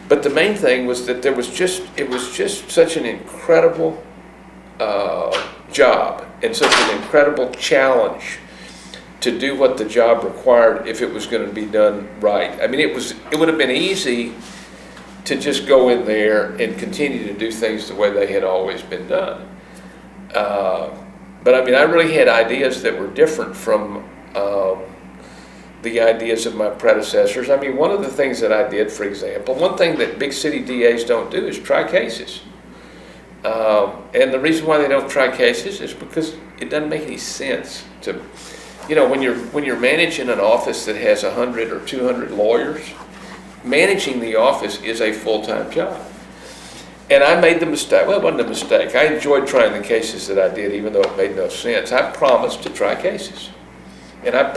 But the main thing was that it was just such an incredible job and such an incredible challenge to do what the job required if it was going to be done right. I mean, it would have been easy to just go in there and continue to do things the way they had always been done. But I mean, I really had ideas that were different from the ideas of my predecessors. I mean, one of the things that I did, for example, one thing that big city DAs don't do is try cases. And the reason why they don't try cases is because it doesn't make any sense to, when you're managing an office that has 100 or 200 lawyers, managing the office is a full-time job. And I made the mistake. Well, it wasn't a mistake. I enjoyed trying the cases that I did, even though it made no sense. I promised to try cases, and I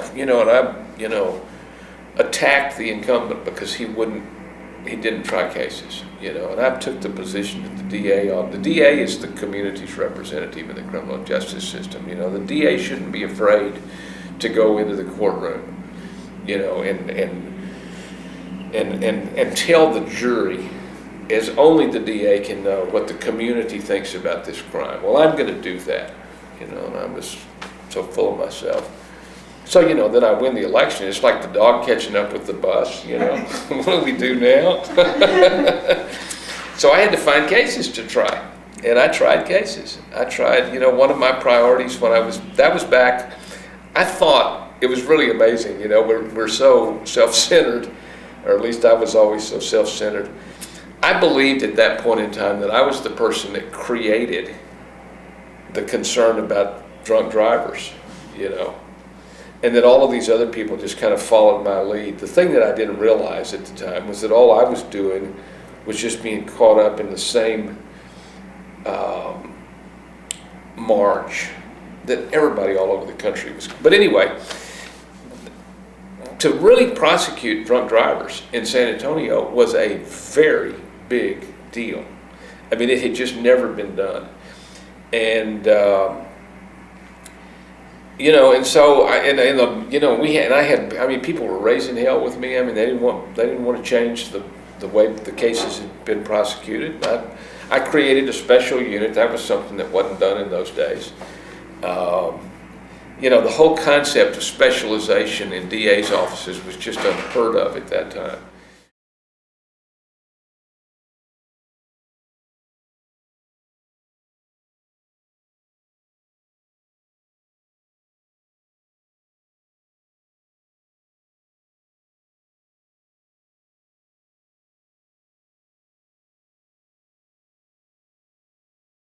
attacked the incumbent because he didn't try cases. And I took the position that the DA on. The DA is the community's representative in the criminal justice system. The DA shouldn't be afraid to go into the courtroom, and tell the jury, as only the DA can know, what the community thinks about this crime. Well, I'm going to do that, and I'm just so full of myself. So, then I win the election. It's like the dog catching up with the bus, What do we do now? So I had to find cases to try, and I tried cases. I tried, one of my priorities that was back, I thought it was really amazing, we're so self-centered, or at least I was always so self-centered. I believed at that point in time that I was the person that created the concern about drunk drivers, and that all of these other people just kind of followed my lead. The thing that I didn't realize at the time was that all I was doing was just being caught up in the same march that everybody all over the country was. But anyway, to really prosecute drunk drivers in San Antonio was a very big deal. I mean, it had just never been done. And and so people were raising hell with me. I mean, they didn't want to change the way the cases had been prosecuted. I created a special unit. That was something that wasn't done in those days. The whole concept of specialization in DA's offices was just unheard of at that time.